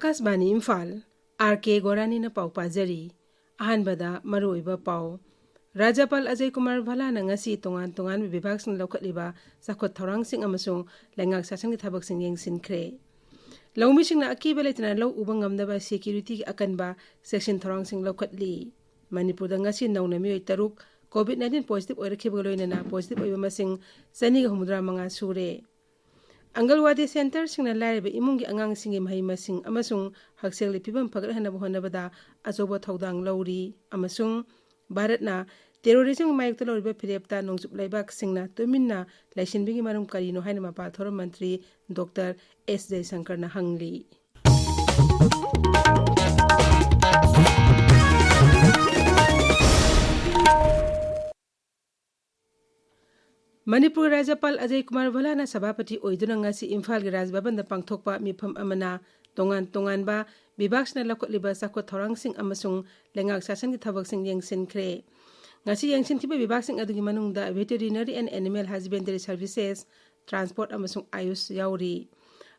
Akashbani Imphal R.K Gorani na pau pajari ahanbada maruiba pau Rajapal Ajay Kumar Bhala na ngasi tungan bibag sing laukatliba sakot thorang sing amasung lengak sasang thabak sing yengsinkre Laumi sing na akiba na law ubang ngamdaba security akanba section thorang sing laukatli Manipur da ngasi nauna miyoy taruk COVID-19 positive oirakibagaloy na positive oiba masing sani humudra mga sure Angalwadi Center sing na lariba imungi angang singi mahay masing amasung hagsel lipibang paglahanab honabada azobo tawdang lawri amasung Bharat na terrorism mayok to lawriba pirepta nongsup laibak sing na tumin na laisin bingi marum karino haina mapal thorom mantri Dr. S. Jaishankar na hangli. Manipur Rajapal Ajay Kumar Bhala na sabapati oiduna ngasi Imphal gi Rajbhavan da pangthokpa mifam amana tongan ba bibag na lakotliba sakot thorang sing amasung lengak sasan gi thabak sing yengsinkre ngasi yengsinkiba bibag sing adugi manungda veterinary and animal husbandry services transport amasung ayus yauri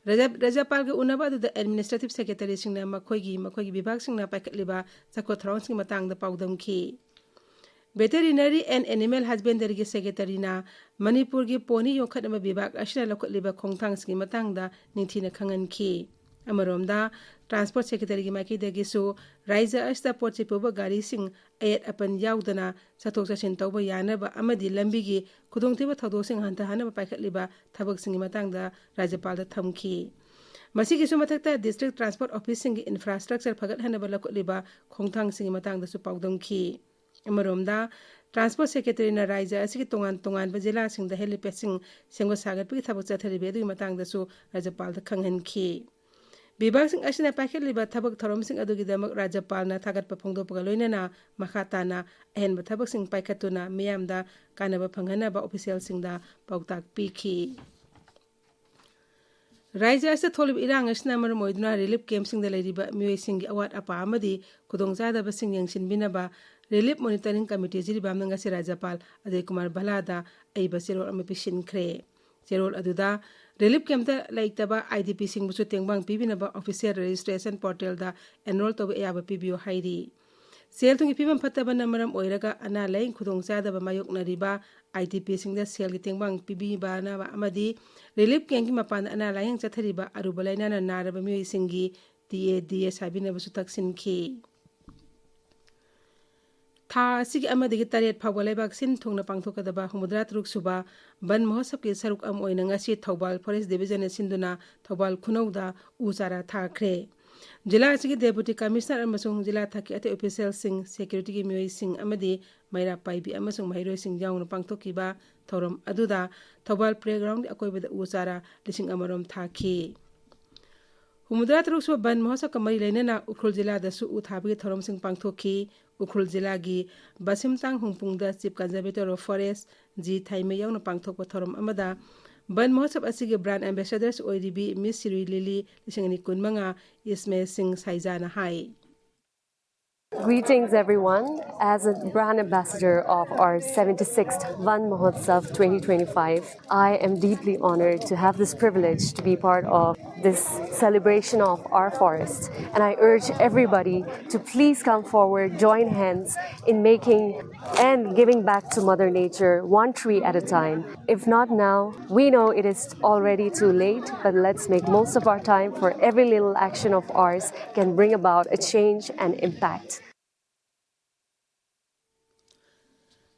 Rajapal gi unaba da administrative secretary sing na makoigi bibag sing na paikatliba sakot thorang sing matang da paudamki Veterinary and Animal Husbandry Secretary na Manipur gi poni yokhat ama bibag ashina lokotliba khongthang sgi matangda ningthina khanganki amaromda Transport Secretary gi maki dagi so raija asta porchipuba gari sing ayat apan yaudana satok sasin tawba yanaba amadi lambi gi khudongtiba thodok sing hanta hanaba paikhatliba thabak sing matangda Rajapal da thamki Masigi su matakta District Transport Office sing infrastructure phagat hanaba lokotliba khongthang sing matangda su paudongki Amaromda Transport Secretary na Raija asigi tongan ba jila sing da helipad sing senggo sagat pi thabak chathari be du matang da su Rajapal da khanghanki Bibag sing asina pakheliba thabak thorom sing adugi damak Rajapal na thagat pa phongdo paga loina na makhata na ahen ba thabak sing paikhatuna miyam da kanaba phanghana ba official sing da pautak pikhi Raija asa tholib irang asna mar moiduna relief camp sing da leiriba miyoy sing gi awat apa amadi khudongzada ba sing yengsin binaba Relief Monitoring Committee jiri bamna ngasi Rajapal Ajay Kumar Bhala da aiba serol amapishin kre serol aduda relief camp da laiktaba IDP sing busu tengbang pibinaba official registration portal da enroll toba yaba pibio hairi sel tungi pibam phataba na maram oiraga ana laing khudongchada ba mayok na riba IDP sing da sel gi tengbang pibi ba na ba amadi relief camp gi mapan ana laing chathariba arubalaina na naraba mi singi TADA sabina busu taksin ki Tha sigi amadigi tariat phawalaibak sin thongna pangthokadaba humudra truk suba ban mahosab ke saruk am oina ngasi Thobal Forest Division sinduna Thobal khunauda uchara thakre Jila sigi Deputy Commissioner amasung jila thaki ate official sing security gi mioi sing amadi maira paibi amasung mairo sing jaungna pangthokiba thorom aduda Thobal playground akoibada uchara lising amarom thaki Humudra truk suba ban mahosab kamari lainana Ukhrul jila da su uthabi thorom sing pangthoki Ukhrul jila gi Basimtang Hungpungda Chief Conservator of Forest Ji Thaime yauna pangthokpa thorom amada ban mahosab asigi brand ambassadors oiribi Miss Siri Lily lisingani kunmanga Ismail Singh Saijana hai Greetings everyone. As a brand ambassador of our 76th Van Mahotsav 2025, I am deeply honored to have this privilege to be part of this celebration of our forest. And I urge everybody to please come forward, join hands in making and giving back to Mother Nature one tree at a time. If not now, we know it is already too late, but let's make most of our time, for every little action of ours can bring about a change and impact.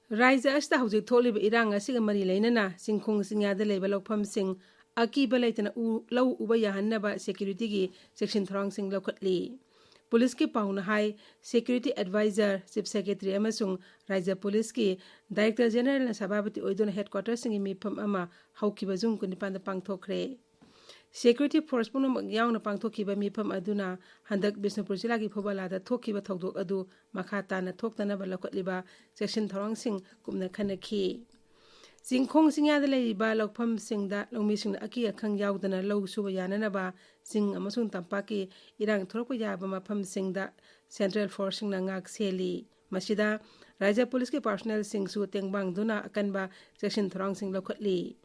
Raija asta hujik tholiba irang asiga mari lainana singkhung singyada leba lokpham sing akiba laitana law uba yahannaba security gi section throng sing lokhatli Police ki pauna hai security advisor chief secretary amasung Raija Police ki Director General na sababati oidona headquarters sing mifam ama haukiba jung kunipan da pangthokre Security Force puno yauna pangthokiba mifam aduna handak Bisnupur jila gi phobala da thokiba thodok adu makhata na thoktana balakotliba section thorong sing kumna khanaki Singkhong singya da leiba lokpham singda longmi singna aki akhang yaudana low suba yanana ba sing amasung tampaki irang thorokpa yaba mafam singda Central Force singna ngak seli masida Raija Police ki personnel sing su tengbang duna akanba section thorong sing lokotli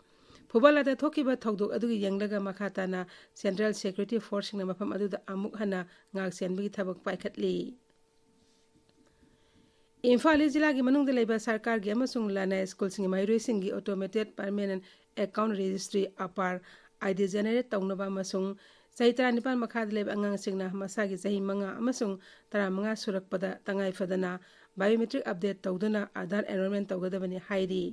ꯐꯨꯕꯥꯂꯥꯗ ꯊꯣꯛꯈꯤꯕ ꯊꯧꯗꯣꯛ ꯑꯗꯨꯒꯤ ꯌꯦꯡꯂꯒ ꯃꯈꯥ ꯇꯥꯅ central security ꯐꯣꯔꯁꯁꯤꯡꯅ ꯃꯐꯝ ꯑꯗꯨꯗ ꯑꯃꯨꯛ ꯍꯟꯅ ꯉꯥꯛ ꯁꯦꯟꯕꯒꯤ ꯊꯕꯛ ꯄꯥꯏꯈꯠꯂꯤ ꯏꯝꯐꯥꯜ ꯏꯁ ꯖꯤꯂꯥꯒꯤ ꯃꯅꯨꯡꯗ ꯂꯩꯕ ꯁꯔꯀꯥꯔꯒꯤ ꯑꯃꯁꯨꯡ ꯂꯅꯥꯏ ꯁ꯭ꯀꯨꯜꯁꯤꯡꯒꯤ ꯃꯍꯩꯔꯣꯏꯁꯤꯡꯒꯤ automated permanent account registry APAAR ID generate ꯇꯧꯅꯕ ꯑꯃꯁꯨꯡ ꯆꯍꯤ 19 ꯃꯈꯥꯗ ꯂꯩꯕ ꯑꯉꯥꯡꯁꯤꯡꯅ ꯃꯁꯥꯒꯤ ꯆꯍꯤ 5 ꯑꯃꯁꯨꯡ 15 ꯁꯨꯔꯛꯄꯗ ꯇꯉꯥꯏꯐꯗꯅ ꯕꯥꯏꯑꯣꯃꯦꯇ꯭ꯔꯤꯛ ꯑꯞꯗꯦꯠ ꯇꯧꯗꯨꯅ ꯑꯥꯙꯥꯔ ꯑꯦꯟꯔꯣꯜꯃꯦꯟꯠ ꯇꯧꯒꯗꯕꯅꯤ ꯍꯥꯏꯔꯤ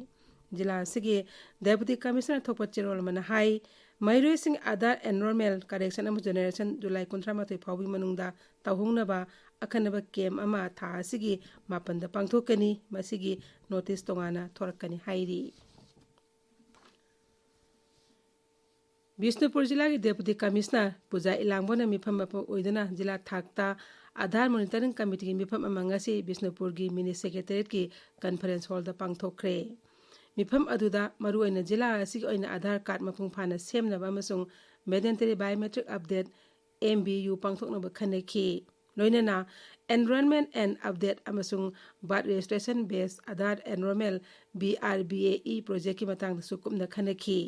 ꯖꯤꯂꯥ ꯑꯁꯤꯒꯤ ꯗꯦꯄꯨꯇꯤ ꯀꯃꯤꯁꯅꯔ ꯊꯣꯛꯄ ꯆꯦꯔꯣꯜ ꯑꯃꯅ ꯍꯥꯏ ꯃꯍꯩꯔꯣꯏꯁꯤꯡ ꯑꯥꯙꯥꯔ ꯑꯦꯟꯔꯣꯜꯃꯦꯟꯠ ꯀꯔꯦꯛꯁꯟ ꯑꯃꯁꯨꯡ ꯖꯦꯅꯦꯔꯦꯁꯟ ꯖꯨꯂꯥꯏ 31 ꯐꯥꯎꯕꯒꯤ ꯃꯅꯨꯡꯗ ꯇꯧꯍꯧꯅꯕ ꯑꯈꯟꯅꯕ ꯀꯦꯝ ꯑꯃ ꯊꯥ ꯑꯁꯤꯒꯤ 7ꯗ ꯄꯥꯡꯊꯣꯛꯀꯅꯤ ꯃꯁꯤꯒꯤ ꯅꯣꯇꯤꯁ ꯇꯣꯉꯥꯟꯅ ꯊꯣꯔꯛꯀꯅꯤ ꯍꯥꯏꯔꯤ ꯕꯤꯁꯅꯨꯄꯨꯔ ꯖꯤꯂꯥꯒꯤ ꯗꯦꯄꯨꯇꯤ ꯀꯃꯤꯁꯅꯔ ꯄꯨꯖꯥ ꯏꯂꯥꯡꯕꯣꯅ ꯃꯤꯐꯝ ꯑꯃ ꯑꯣꯏꯗꯨꯅ ꯖꯤꯂꯥ ꯊꯥꯛꯇ ꯑꯥꯙꯥꯔ ꯃꯣꯅꯤꯇꯔꯤꯡ ꯀꯃꯤꯇꯤꯒꯤ ꯃꯤꯐꯝ ꯑꯃ ꯉꯁꯤ ꯕꯤꯁꯅꯨꯄꯨꯔꯒꯤ ꯃꯤꯅꯤ ꯁꯦꯀ꯭ꯔꯦꯇꯔꯤꯌꯦꯠꯀꯤ ꯀꯟꯐꯔꯦꯟꯁ ꯍꯣꯜꯗ ꯄꯥꯡꯊꯣꯛꯈ꯭ꯔꯦ ꯃꯤꯐꯝ ꯑꯗꯨꯗ ꯃꯔꯨꯑꯣꯏꯅ ꯖꯤꯂꯥ ꯑꯁꯤꯒꯤ ꯑꯣꯏꯅ ꯑꯥꯙꯥꯔ ꯀꯥꯔꯗ ꯃꯄꯨꯡ ꯐꯥꯅ ꯁꯦꯝꯅꯕ ꯑꯃꯁꯨꯡ ꯃꯦꯟꯗꯦꯇꯔꯤ ꯕꯥꯏꯑꯣꯃꯦꯇ꯭ꯔꯤꯛ ꯑꯞꯗꯦꯠ MBU ꯄꯥꯡꯊꯣꯛꯅꯕ ꯈꯟꯅꯈꯤ ꯂꯣꯏꯅꯅ एनरोलमेंट एंड अपडेट अमसुंग birth registration based Aadhaar enrolment BRBAE project की मतंगदसु कुमना खनखी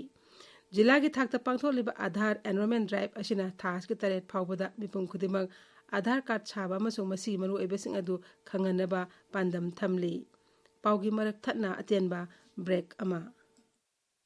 जिला की थाकता पांगथोलिबा आधार एनरोलमेंट ड्राइव असिना थास की तरेट फावबदा मिपुम खुदिमक आधार कार्ड छाबा अमसुंग मसी मरु एबेसिंग अदु खंगनबा पांदम थमली पाउगी मरक थतना अतेनबा ब्रेक अमा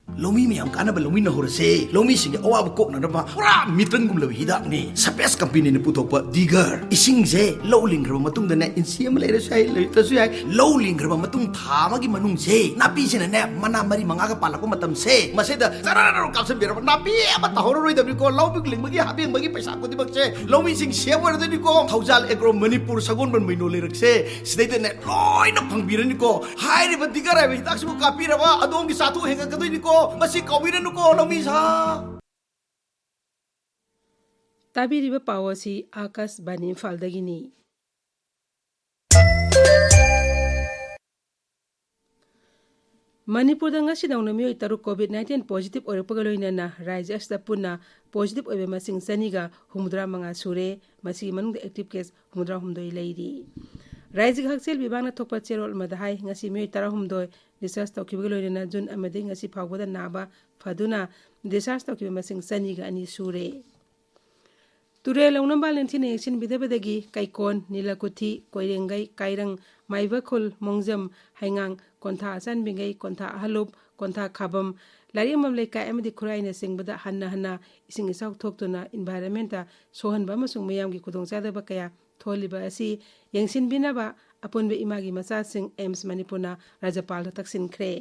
लोमी में कानब लोमी नहोरसे लोमी सिंगे अवाब कोकनबा पुरा मितन गुम हिदाकने स्पेस कंपनी ने पुथोप दिगर इसिंग जे लो लिंग्रब मतुंग दने इंसियम लेरे साइ लेतसु याय लो लिंग्रब मतुंग थामागी मनुंग जे नापी सिने ने मना मरी मंगा का पालको मतम से मसेदा जरारो कासन बिरब नापी अबा तहोरोय दबि को लो बिग लिंग बगी हाबि बगी पैसा को दिबक से लोमी सिंग सेवर दनि को थौजाल एग्रो मणिपुर सगोन बन मैनो लेरकसे सिदैते ने लोइना फंगबिरनि को हाइरिब दिगर आइ हिदाकसु कापिरबा अदोंगी साथु हेगा कदोनि को मसी कौबिरनु को लोमीसा ताबिरिबा पावसी आकाश बानी फालदगिनी मणिपुर दंगसिदौन मियोय तरु कोविड-19 पॉजिटिव ओरपगा लोइनना राज्य असदा पुन्ना पॉजिटिव ओइबे मसिंग सनीगा 65 सुरे मसी मनुंग एक्टिव केस 65 लैरी राज्य हक्सेल विभागना थोपा चेरोल मदहाय ngasi मियोय 13 डिस्चार्ज तौखिबगा लोइनना जुन अमदे ngasi फावबदा नाबा फदुना डिस्चार्ज तौखिबे मसिंग सनीगा अनि सुरे तुरे लौनंबाल निंथिने एक्शन बिदबदगी काइकोन नीलकुथी कोइरेंगै काइरंग माइबखुल मोंगजम हाइंगांग कोंथा असानबिंगै कोंथा अहलुप कोंथा खाबम लारिमम लेकाय अमदि खुराइना सिंगबदा हन्ना हन्ना इसिंग इसाउ थोक्तुना एनवायरनमेंटा सोहनबा मसुंग मयामगी खुदोंचादबा कया थोलिबा असि यंगसिनबिनाबा अपुनबे इमागी मचासिंग एम्स मणिपुरना राज्यपाल तक्सिनख्रे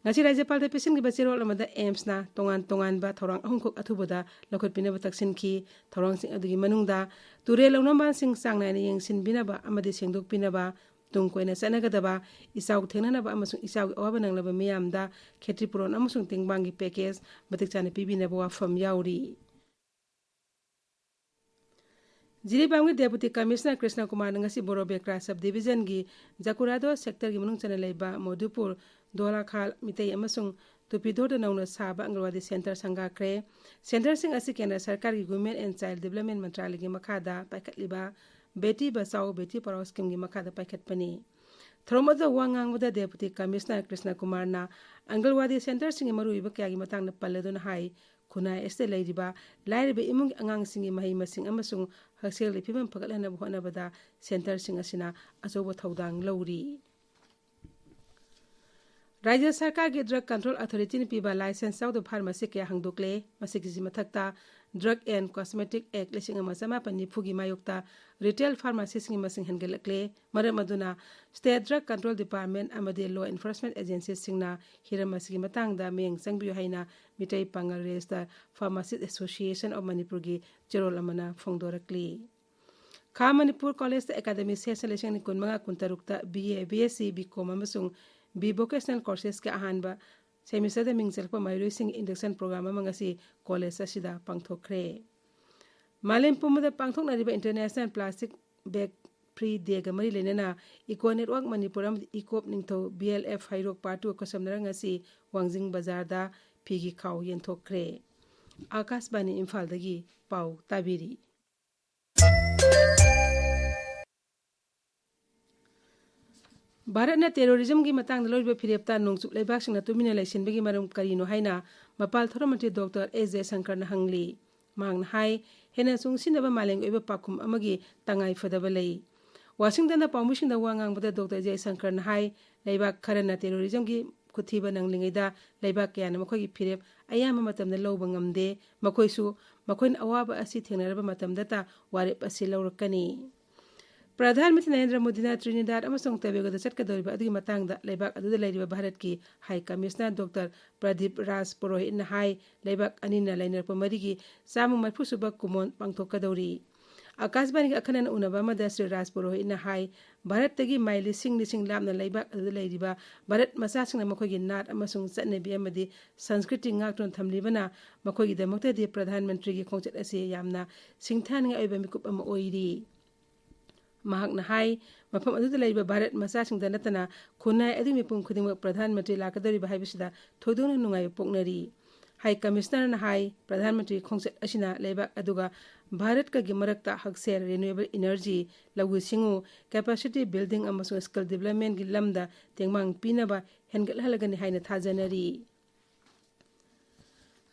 ngasi राज्यपाल दा पेसिन गिबा चेरोल अमदा एम्स ना तोंगान तोंगान बा थौरांग अहुंखुक अथुबदा लखोटपिनबा तक्सिनखी थौरांग सिंग अदुगी मनुंगदा तुरे लौनंबान सिंग सांगनायने यंगसिनबिनाबा अमदि सेंदोकपिनबा तुंग कोइना सनगदबा इसाउ थेंगनबा अमसुंग इसाउ अवाबा नंगलबा मियामदा खेत्रिपुरोन अमसुंग तेंगबांगी पैकेज मतिक चाने पिबिनबा वाफम याउरी जिरीबांगी deputy commissioner Krishna Kumar ngasi Borobekra sub division की जाकुरादो सेक्टर की मनुंग चने लेबा मोदुपुर दोलाखाल मितै अमसुंग तुपिदोर नौना साबा अंगनवाड़ी सेंटर संगाख्रे सेंटर सिंग असि केंद्र सरकार की वुमेन एंड चाइल्ड डेवलपमेंट मंत्रालय की मखादा पाइखतलिबा बेटी बचाओ बेटी पढ़ाओ स्कीम की मखादा पाइखतपनी थ्रोमद वांगांगबदा डेपुटी कमिश्नर कृष्ण कुमार ना अंगनवाड़ी सेंटर सिंग मरुइबा क्या की मतंग पल्लेदुन हाई खुनाय एस्ते लैरिबा लाइरिबा इमुंग अंगांग सिंगी मही मसिंग अमसुंग हक्सेल लिफिबम फगलहना होनबदा सेंटर सिंग असिना अचौबा थौदांग लौरी राज्य सरकार की ड्रग कंट्रोल अथॉरिटी ने पीबा लाइसेंस चाउद फार्मेसी के हंगदोकले मसिकी मथक्ता ड्रग एंड कॉस्मेटिक एक्ट 1994 की मायोक्ता रिटेल फार्मेसी की मसिंग हंगलकले मरम अदुना स्टेट ड्रग कंट्रोल डिपार्टमेंट अमदे लॉ एनफोर्समेंट एजेंसी सिंगना हिरम मसिकी मतंगदा मेंग संगबियो हाइना मिटै पांगल रेस्टर फार्मासिस्ट एसोसिएशन ऑफ मणिपुर की चेरोल अमना फोंगदोरकली खा Manipur college academy session 19 BA BSc BCom अमसुंग बी वोकेशनल कोर्सेस के अहानबा सेमिस्टर मिंगचलप माइरोइसिंग इंडक्शन प्रोग्राम अमंगसी कॉलेज असिदा पांगथोखरे मालेम पुमदा पांगथोकनारिबा international plastic bag free day गा मरी लेनना इको नेटवर्क मणिपुर इकोप निंगथो BLF हाइरोक पार्ट 2 कसमनरंगसी वांजिंग बाजार दा फिगी खाव यंथोखरे आकाशवाणी इम्फाल दगी पाउ ताबिरी भारत ने टेरोरिज्म की मतंग लोइबा फिरेप्ता नोंचुप लेबाकसिंगना तुमिना लाइसिनबगी मरम करिनो हाइना ꯃꯄꯥꯜ ꯊꯧꯔꯝ ꯃꯟꯇ꯭ꯔꯤ ꯗꯣꯛꯇꯔ ꯑꯦꯁ ꯖꯌꯁꯪꯀꯔꯅ ꯍꯪꯂꯤ ꯃꯍꯥꯛꯅ ꯍꯥꯏ ꯍꯦꯟꯅ ꯆꯨꯡꯁꯤꯟꯅꯕ ꯃꯥꯂꯦꯝꯒꯤ ꯑꯣꯏꯕ ꯄꯥꯎꯈꯨꯝ ꯑꯃꯒꯤ ꯇꯉꯥꯏ ꯐꯗꯕ ꯂꯩ ꯋꯥꯁꯤꯡꯇꯟꯗ ꯄꯥꯎꯃꯤꯁꯤꯡꯗ ꯋꯥ ꯉꯥꯡꯕꯗ ꯗꯣꯛꯇꯔ ꯖꯌꯁꯪꯀꯔꯅ ꯍꯥꯏ ꯂꯩꯕꯥꯛ ꯈꯔꯅ ꯇꯦꯔꯣꯔꯤꯖꯝꯒꯤ ꯈꯨꯠꯊꯤꯕ ꯅꯪꯂꯤꯉꯩꯗ ꯂꯩꯕꯥꯛ ꯀꯌꯥꯅ ꯃꯈꯣꯏꯒꯤ ꯐꯤꯔꯦꯞ ꯑꯌꯥꯝꯕ ꯃꯇꯝꯗ ꯂꯧꯕ ꯉꯝꯗꯦ ꯃꯈꯣꯏꯅ ꯑꯋꯥꯕ ꯑꯁꯤ ꯊꯦꯡꯅꯔꯕ ꯃꯇꯝꯗꯇ ꯋꯥꯔꯦꯞ ꯑꯁꯤ ꯂꯧꯔꯛꯀꯅꯤ ꯄ꯭ꯔꯙꯥꯟ ꯃꯟꯇ꯭ꯔꯤ ꯅꯔꯦꯟꯗ꯭ꯔ ꯃꯣꯗꯤꯅ ꯇ꯭ꯔꯤꯅꯤꯗꯥꯗ ꯑꯃꯁꯨꯡ ꯇꯣꯕꯦꯒꯣꯗ ꯆꯠꯀꯗꯧꯔꯤꯕ ꯑꯗꯨꯒꯤ ꯃꯇꯥꯡꯗ ꯂꯩꯕꯥꯛ ꯑꯗꯨꯗ ꯂꯩꯔꯤꯕ ꯚꯥꯔꯠꯀꯤ ꯍꯥꯏ ꯀꯃꯤꯁꯅꯔ ꯗꯣꯛꯇꯔ ꯄ꯭ꯔꯗꯤꯞ ꯔꯥꯖ ꯄꯨꯔꯣꯍꯤꯠꯅ ꯍꯥꯏ ꯂꯩꯕꯥꯛ ꯑꯅꯤꯅ ꯂꯩꯅꯔꯛꯄ ꯃꯔꯤꯒꯤ 140 ꯁꯨꯕ ꯀꯨꯝꯑꯣꯟ ꯄꯥꯡꯊꯣꯛꯀꯗꯧꯔꯤ ꯑꯀꯥꯁꯕꯥꯅꯤꯒꯤ ꯑꯈꯟꯅꯅ ꯎꯅꯕ ꯑꯃꯗ ꯁ꯭ꯔꯤ ꯔꯥꯖ ꯄꯨꯔꯣꯍꯤꯠꯅ ꯍꯥꯏ ꯚꯥꯔꯠꯇꯒꯤ ꯃꯥꯏꯜ ꯂꯤꯁꯤꯡ ꯂꯥꯞꯅ ꯂꯩꯕꯥꯛ ꯑꯗꯨꯗ ꯂꯩꯔꯤꯕ ꯚꯥꯔꯠ ꯃꯆꯥꯁꯤꯡꯅ ꯃꯈꯣꯏꯒꯤ ꯅꯥꯠ ꯑꯃꯁꯨꯡ ꯆꯠꯅꯕꯤ ꯑꯃꯗꯤ ꯁꯪꯁꯀ꯭ꯔꯤꯇꯤ ꯉꯥꯛꯇꯨꯅ ꯊꯝꯂꯤꯕꯅ ꯃꯈꯣꯏꯒꯤꯗꯃꯛꯇꯗꯤ ꯄ꯭ꯔꯙꯥꯟ ꯃꯟꯇ꯭ꯔꯤꯒꯤ ꯈꯣꯡꯆꯠ ꯑꯁꯤ ꯌꯥꯝꯅ ꯁꯤꯡꯊꯥꯅꯤꯡꯉꯥꯏ ꯑꯣꯏꯕ ꯃꯤꯀꯨꯞ ꯑꯃ ꯑꯣꯏꯔꯤ ꯃꯍꯥꯛꯅ ꯍꯥꯏ ꯃꯐꯝ ꯑꯗꯨꯗ ꯂꯩꯔꯤꯕ ꯚꯥꯔꯠ ꯃꯆꯥꯁꯤꯡꯗ ꯅꯠꯇꯅ ꯈꯨꯟꯅꯥꯏ ꯑꯗꯨꯒꯤ ꯃꯤꯄꯨꯝ ꯈꯨꯗꯤꯡꯃꯛ ꯄ꯭ꯔꯙꯥꯟ ꯃꯟꯇ꯭ꯔꯤ ꯂꯥꯛꯀꯗꯧꯔꯤꯕ ꯍꯥꯏꯕꯁꯤꯗ ꯊꯣꯏꯗꯣꯛꯅ ꯅꯨꯡꯉꯥꯏꯕ ꯄꯣꯛꯅꯔꯤ ꯍꯥꯏ ꯀꯃꯤꯁꯅꯔꯅ ꯍꯥꯏ ꯄ꯭ꯔꯙꯥꯟ ꯃꯟꯇ꯭ꯔꯤ ꯈꯣꯡꯆꯠ ꯑꯁꯤꯅ ꯂꯩꯕꯥꯛ ꯑꯗꯨꯒ ꯚꯥꯔꯠꯀꯒꯤ ꯃꯔꯛꯇ ꯍꯛꯁꯦꯜ ꯔꯤꯅ꯭ꯌꯨꯑꯦꯕꯜ ꯏꯅꯔꯖꯤ ꯂꯧꯎ ꯁꯤꯡꯎ ꯀꯦꯄꯥꯁꯤꯇꯤ ꯕꯤꯜꯗꯤꯡ ꯑꯃꯁꯨꯡ ꯁ꯭ꯀꯤꯜ ꯗꯤꯕꯦꯂꯞꯃꯦꯟꯒꯤ ꯂꯝꯗ ꯇꯦꯡꯕꯥꯡ ꯄꯤꯅꯕ ꯍꯦꯟꯒꯠꯍꯜꯂꯒꯅꯤ ꯍꯥꯏꯅ ꯊꯥꯖꯅꯔꯤ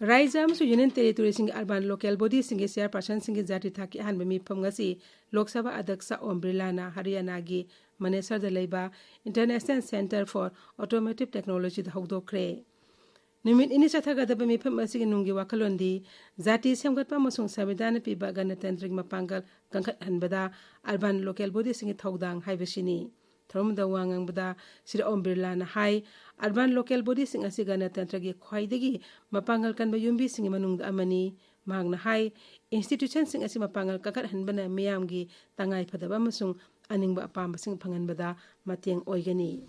ꯔꯥꯏꯖ꯭ꯌ ꯑꯃꯁꯨꯡ ꯌꯨꯅꯤꯌꯟ ꯇꯦꯔꯤꯇꯣꯔꯤꯁꯤꯡꯒꯤ ꯑꯔꯕꯥꯟ ꯂꯣꯀꯦꯜ ꯕꯣꯗꯤꯁꯤꯡꯒꯤ ꯆꯦꯌꯔꯄꯔꯁꯟꯁꯤꯡꯒꯤ ꯖꯥꯇꯤ ꯊꯥꯛꯀꯤ ꯑꯍꯥꯟꯕ ꯃꯤꯐꯝ ꯉꯁꯤ ꯂꯣꯛ ꯁꯚꯥ ꯑध्यꯛꯁ ꯑꯣꯝ ꯕꯤꯔꯂꯥꯅ ꯍꯔꯤꯌꯥꯅꯥꯒꯤ ꯃꯅꯦꯁꯔꯗ ꯂꯩꯕ ꯏꯟꯇꯔꯅꯦꯁꯅꯦꯜ ꯁꯦꯟꯇꯔ ꯐꯣꯔ ꯑꯣꯇꯣꯃꯦꯇꯤꯛ ꯇꯦꯛꯅꯣꯂꯣꯖꯤꯗ ꯍꯧꯗꯣꯛꯈ꯭ꯔꯦ ꯅꯨꯃꯤꯠ ꯅꯤꯅꯤ ꯆꯠꯊꯒꯗꯕ ꯃꯤꯐꯝ ꯑꯁꯤꯒꯤ ꯅꯨꯡꯒꯤ ꯋꯥꯈꯜꯂꯣꯟꯗꯤ ꯖꯥꯇꯤ ꯁꯦꯝꯒꯠꯄ ꯑꯃꯁꯨꯡ ꯁꯪꯕꯤꯙꯥꯟꯅ ꯄꯤꯕ ꯒꯅꯇꯟꯇ꯭ꯔꯒꯤ ꯃꯄꯥꯡꯒꯜ ꯀꯟꯈꯠꯍꯟꯕꯗ ꯑꯔꯕꯥꯟ ꯂꯣꯀꯦꯜ ꯕꯣꯗꯤꯁꯤꯡꯒꯤ ꯊꯧꯗꯥꯡ ꯍꯥꯏꯕꯁꯤꯅꯤ ꯊꯧꯔꯝꯗ ꯋꯥ ꯉꯥꯡꯕꯗ ꯁ꯭ꯔꯤ ꯑꯣꯝ ꯕꯤꯔꯂꯥꯅ ꯍꯥꯏ ꯑꯔꯕꯥꯟ ꯂꯣꯀꯦꯜ ꯕꯣꯗꯤꯁꯤꯡ ꯑꯁꯤ ꯒꯅꯇꯟꯇ꯭ꯔꯒꯤ ꯈ꯭ꯋꯥꯏꯗꯒꯤ ꯃꯄꯥꯡꯒꯜ ꯀꯟꯕ ꯌꯨꯝꯕꯤꯁꯤꯡꯒꯤ ꯃꯅꯨꯡꯗ ꯑꯃꯅꯤ ꯃꯍꯥꯛꯅ ꯍꯥꯏ ꯏꯟꯁꯇꯤꯇ꯭ꯌꯨꯁꯟꯁꯤꯡ ꯑꯁꯤ ꯃꯄꯥꯡꯒꯜ ꯀꯟꯈꯠꯍꯟꯕꯅ ꯃꯤꯌꯥꯝꯒꯤ ꯇꯉꯥꯏꯐꯗꯕ ꯑꯃꯁꯨꯡ ꯑꯅꯤꯡꯕ ꯑꯄꯥꯝꯕꯁꯤꯡ ꯐꯪꯍꯟꯕꯗ ꯃꯇꯦꯡ ꯑꯣꯏꯒꯅꯤ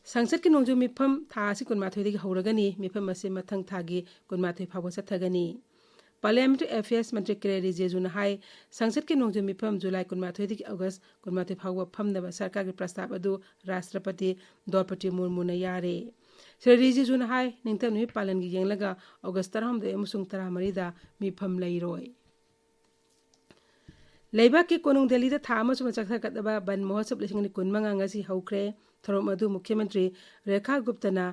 ꯁꯪꯁꯠꯀꯤ ꯅꯣꯡꯖꯨ ꯃꯤꯐꯝ ꯊꯥ ꯑꯁꯤ 12ꯗꯒꯤ ꯍꯧꯔꯒꯅꯤ ꯃꯤꯐꯝ ꯑꯁꯤ ꯃꯊꯪ ꯊꯥꯒꯤ 12 ꯐꯥꯎꯕ ꯆꯠꯊꯒꯅꯤ ꯄꯥꯔꯂꯤꯌꯥꯃꯦꯟꯇꯔꯤ ꯑꯦꯐꯤꯌꯔꯁ ꯃꯟꯇ꯭ꯔꯤ ꯀꯤꯔꯦꯟ ꯔꯤꯖꯤꯖꯨꯅ ꯍꯥꯏ ꯁꯪꯁꯠꯀꯤ ꯅꯣꯡꯖꯨ ꯃꯤꯐꯝ ꯖꯨꯂꯥꯏ 12ꯗꯒꯤ ꯑꯣꯒꯁต์ 12 ꯐꯥꯎꯕ ꯐꯝꯅꯕ ꯁꯔꯀꯥꯔꯒꯤ ꯄ꯭ꯔꯁꯇꯥꯕ ꯑꯗꯨ ꯔꯥꯁꯇ꯭ꯔꯄꯇꯤ ꯗ꯭ꯔꯧꯄꯗꯤ ꯃꯨꯔꯃꯨꯅ ꯌꯥꯔꯦ ꯁ꯭ꯔꯤ ꯔꯤꯖꯤꯖꯨꯅ ꯍꯥꯏ ꯅꯤꯡꯊꯝ ꯅꯨꯃꯤꯠ ꯄꯥꯂꯟꯒꯤ ꯌꯦꯡꯂꯒ ꯑꯣꯒꯁต์ 19 ꯑꯃꯁꯨꯡ 13ꯗ ꯃꯤꯐꯝ ꯂꯩꯔꯣꯏ ꯂꯩꯕꯥꯛꯀꯤ ꯀꯣꯅꯨꯡ ꯗꯦꯜꯂꯤꯗ ꯊꯥ ꯑꯃꯁꯨꯡ ꯆꯠꯊꯒꯗꯕ ꯕꯟ ꯃꯍꯣꯠꯁꯕ 2015 ꯉꯁꯤ ꯍꯧꯈ꯭ꯔꯦ ꯊꯧꯔꯝ ꯑꯗꯨ ꯃꯨꯈ꯭ꯌ ꯃꯟꯇ꯭ꯔꯤ ꯔꯦꯈꯥ ꯒꯨꯞꯇꯅ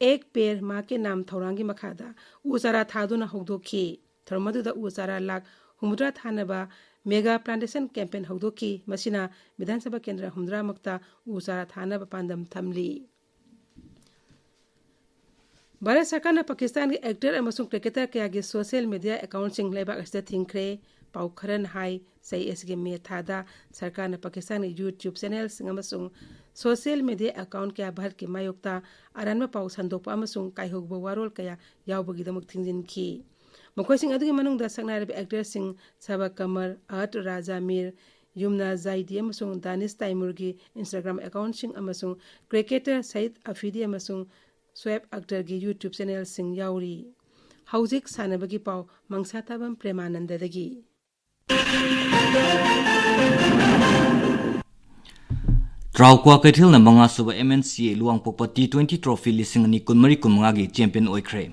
ꯑꯦꯛ ꯄꯦꯔ ꯃꯥ ꯀꯦ ꯅꯥꯝ ꯊꯧꯔꯥꯡꯒꯤ ꯃꯈꯥꯗ ꯎ ꯆꯥꯔꯥ ꯊꯥꯗꯨꯅ ꯍꯧꯗꯣꯛꯈꯤ ꯊꯧꯔꯝ ꯑꯗꯨꯗ ꯎ ꯆꯥꯔꯥ ꯂꯥꯛ 60 ꯊꯥꯅꯕ ꯃꯦꯒꯥ ꯄ꯭ꯂꯥꯟꯇꯦꯁꯟ ꯀꯦꯝꯄꯦꯟ ꯍꯧꯗꯣꯛꯈꯤ ꯃꯁꯤꯅ ꯕꯤꯙꯥꯟ ꯁꯚꯥ ꯀꯦꯟꯗ꯭ꯔ 60ꯃꯛꯇ ꯎ ꯆꯥꯔꯥ ꯊꯥꯅꯕ ꯄꯥꯟꯗꯝ ꯊꯝꯂꯤ ꯚꯥꯔꯠ ꯁꯔꯀꯥꯔꯅ ꯄꯥꯀꯤꯁꯇꯥꯟꯒꯤ ꯑꯦꯛꯇꯔ ꯑꯃꯁꯨꯡ ꯀ꯭ꯔꯤꯀꯦꯇꯔ ꯀꯌꯥꯒꯤ ꯁꯣꯁꯤꯌꯦꯜ ꯃꯤꯗꯤꯌꯥ ꯑꯦꯀꯥꯎꯟꯠꯁꯤꯡ ꯂꯩꯕꯥꯛ ꯑꯁꯤꯗ ꯊꯤꯡꯈ꯭ꯔꯦ ꯄꯥꯎ ꯈꯔꯅ ꯍꯥꯏ ꯆꯍꯤ ꯑꯁꯤꯒꯤ ꯃꯦ ꯊꯥꯗ ꯁꯔꯀꯥꯔꯅ ꯄꯥꯀꯤꯁꯇꯥꯟꯒꯤ ꯌꯨꯇ꯭ꯌꯨꯕ ꯆꯦꯅꯦꯜꯁꯤꯡ ꯑꯃꯁꯨꯡ ꯁꯣꯁꯤꯌꯦꯜ ꯃꯤꯗꯤꯌꯥ ꯑꯦꯀꯥꯎꯟꯠ ꯀꯌꯥ ꯚꯥꯔꯠꯀꯤ ꯃꯥꯌꯣꯛꯇ ꯑꯔꯥꯟꯕ ꯄꯥꯎ ꯁꯟꯗꯣꯛꯄ ꯑꯃꯁꯨꯡ ꯀꯥꯏꯍꯧꯕ ꯋꯥꯔꯣꯜ ꯀꯌꯥ ꯌꯥꯎꯕꯒꯤꯗꯃꯛ ꯊꯤꯡꯖꯤꯟꯈꯤ ꯃꯈꯣꯏꯁꯤꯡ ꯑꯗꯨꯒꯤ ꯃꯅꯨꯡꯗ ꯁꯛꯅꯥꯏꯔꯕ ꯑꯦꯛꯇꯔꯁꯤꯡ ꯁꯕꯥ ꯀꯃꯔ ꯑꯍꯠ ꯔꯥꯖꯥ ꯃꯤꯔ ꯌꯨꯝꯅꯥ ꯖꯥꯏꯗꯤ ꯑꯃꯁꯨꯡ ꯗꯥꯅꯤꯁ ꯇꯥꯏꯃꯨꯔꯒꯤ ꯏꯟꯁꯇꯥꯒ꯭ꯔꯥꯝ ꯑꯦꯀꯥꯎꯟꯠꯁꯤꯡ ꯑꯃꯁꯨꯡ ꯀ꯭ꯔꯤꯀꯦꯇꯔ ꯁꯌꯤꯗ ꯑꯐꯤꯗꯤ ꯑꯃꯁꯨꯡ ꯁꯣꯌꯦꯕ ꯑख्ꯇꯔꯒꯤ ꯌꯨꯇ꯭ꯌꯨꯕ ꯆꯦꯅꯦꯜꯁꯤꯡ ꯌꯥꯎꯔꯤ ꯍꯧꯖꯤꯛ ꯁꯥꯟꯅꯕꯒꯤ ꯄꯥꯎ ꯃꯪꯁꯥꯇꯥꯕꯝ ꯄ꯭ꯔꯦꯃꯥꯅꯟꯗꯗꯒꯤ ꯇ꯭ꯔꯥꯎꯀ꯭ꯋꯥ ꯀꯩꯊꯦꯜꯅ 5ꯁꯨꯕ MNCA ꯂꯨꯋꯥꯡꯄꯣꯛꯄ T20 ꯇ꯭ꯔꯣꯐꯤ 2014-15ꯒꯤ ꯆꯦꯝꯄꯤꯌꯟ ꯑꯣꯏꯈ꯭ꯔꯦ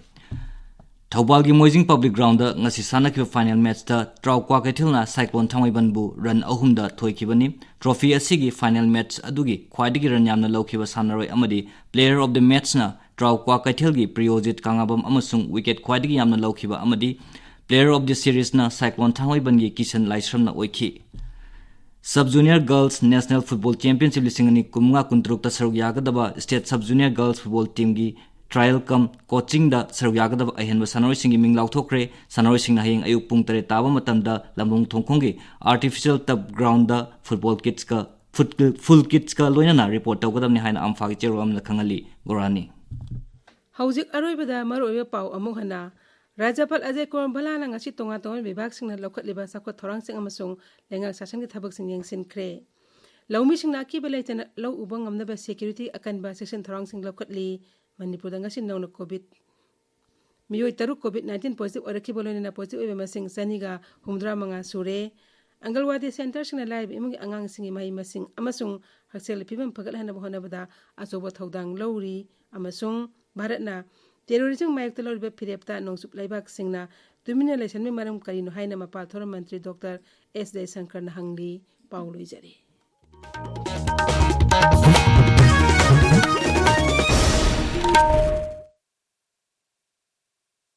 ꯊꯧꯕꯥꯜꯒꯤ ꯃꯣꯏꯖꯤꯡ ꯄꯕ꯭ꯂꯤꯛ ꯒ꯭ꯔꯥꯎꯟꯗ ꯉꯁꯤ ꯁꯥꯟꯅꯈꯤꯕ ꯐꯥꯏꯅꯦꯜ ꯃꯦꯠꯆꯇ ꯇ꯭ꯔꯥꯎꯀ꯭ꯋꯥ ꯀꯩꯊꯦꯜꯅ ꯁꯥꯏꯀ꯭ꯂꯣꯟ ꯊꯥꯡꯃꯩꯕꯟꯕꯨ ꯔꯟ 3ꯗ ꯊꯣꯏꯈꯤꯕꯅꯤ ꯇ꯭ꯔꯣꯐꯤ ꯑꯁꯤꯒꯤ ꯐꯥꯏꯅꯦꯜ ꯃꯦꯠꯆ ꯑꯗꯨꯒꯤ ꯈ꯭ꯋꯥꯏꯗꯒꯤ ꯔꯟ ꯌꯥꯝꯅ ꯂꯧꯈꯤꯕ ꯁꯥꯟꯅꯔꯣꯏ ꯑꯃꯗꯤ ꯄ꯭ꯂꯦꯌꯔ ꯑꯣꯐ ꯗ ꯃꯦꯠꯆꯅ ꯇ꯭ꯔꯥꯎꯀ꯭ꯋꯥ ꯀꯩꯊꯦꯜꯒꯤ ꯄ꯭ꯔꯤꯌꯣꯖꯤꯠ ꯀꯪꯉꯥꯕꯝ ꯑꯃꯁꯨꯡ ꯋꯤꯀꯦꯠ ꯈ꯭ꯋꯥꯏꯗꯒꯤ ꯌꯥꯝꯅ ꯂꯧꯈꯤꯕ ꯑꯃꯗꯤ player of the ꯁꯤꯔꯤꯖꯅ cyclone ꯊꯥꯡꯃꯩꯕꯟꯒꯤ Kisan ꯂꯥꯏꯁ꯭ꯔꯝꯅ ꯑꯣꯏꯈꯤ sub junior girls national football championship 2015-16 ꯁꯔꯨꯛ ꯌꯥꯒꯗꯕ state sub junior girls football ꯇꯤꯝꯒꯤ ट्रायल कम कोचिंग सरुक यागदब अहेंब सनोइसिंग मिंग लाउथोक्रे सनोइसिंग हयेंग अयुक पुंग 3 ताबा मतमदा लंबुंग थोंखोंगी artificial turf ground football kits का फुल किट्स का लोइना रिपोर्ट तौगदबनि हाइना अम्फागी चेरोम खंगली गोरानी हौजिक अरोइबदा मरोइबा पाउ अमुक हना राज्यपाल Ajay Kumar भलाना ngasi tonga tonga विभाग सिंगना लौखटलिबा साखो थौरांसिंग अमसुंग लेंगा शासनगी थबकसिंग येंगसिनख्रे लौमिसिंगना अकीबा लेतना लौ उबा ngamnaba security अकनबा सेक्शन थौरांसिंग लौखटली मणिपुरदा ngasi नौना कोविड मियोय तरु कोविड-19 पॉजिटिव ओरखिबा लोइना पॉजिटिव ओइबा मसिंग सनिगा 65 सुरे अंगलवादी सेंटर सिंगना लाइब इमुंगी अंगांसिंगी माहि मसिंग अमसुंग हक्सेल फिबम फगलहनबा होनबदा अचोबा थौदांग लौरी अमसुंग भारतना टेरोरिज्म मायक्ता लौरिबा फिरेप्ता नोंसुप लाइबाक सिंगना तुमिना लेसनमे मरम करिनो हाइना मपाल थोरम मंत्री डॉक्टर एस जयशंकर हंगली पाउलुइजरे।